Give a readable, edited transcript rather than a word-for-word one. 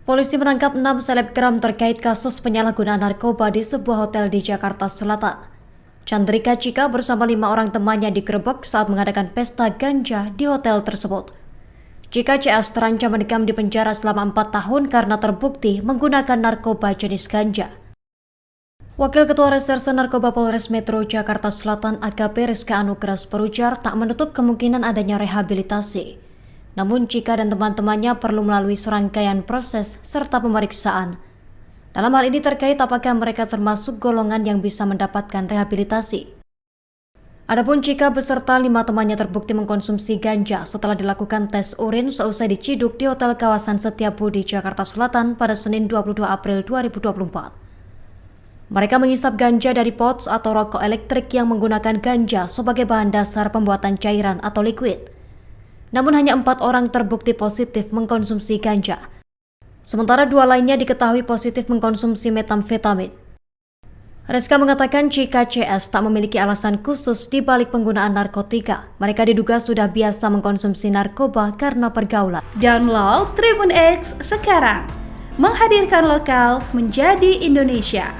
Polisi menangkap 6 selebgram terkait kasus penyalahgunaan narkoba di sebuah hotel di Jakarta Selatan. Chandrika Cika bersama 5 orang temannya digerebek saat mengadakan pesta ganja di hotel tersebut. Cika CS terancam mendekam di penjara selama 4 tahun karena terbukti menggunakan narkoba jenis ganja. Wakil Ketua Reserse Narkoba Polres Metro Jakarta Selatan AKP Rizka Anugras berujar tak menutup kemungkinan adanya rehabilitasi. Namun Cika dan teman-temannya perlu melalui serangkaian proses serta pemeriksaan. Dalam hal ini terkait apakah mereka termasuk golongan yang bisa mendapatkan rehabilitasi. Adapun Cika beserta 5 temannya terbukti mengkonsumsi ganja setelah dilakukan tes urin seusai diciduk di Hotel Kawasan Setiabudi Jakarta Selatan pada Senin 22 April 2024. Mereka menghisap ganja dari pouch atau rokok elektrik yang menggunakan ganja sebagai bahan dasar pembuatan cairan atau liquid. Namun hanya 4 orang terbukti positif mengkonsumsi ganja. Sementara 2 lainnya diketahui positif mengkonsumsi metamfetamin. Rizka mengatakan Cika CS tak memiliki alasan khusus di balik penggunaan narkotika. Mereka diduga sudah biasa mengkonsumsi narkoba karena pergaulan. Download Tribun X sekarang, menghadirkan lokal menjadi Indonesia.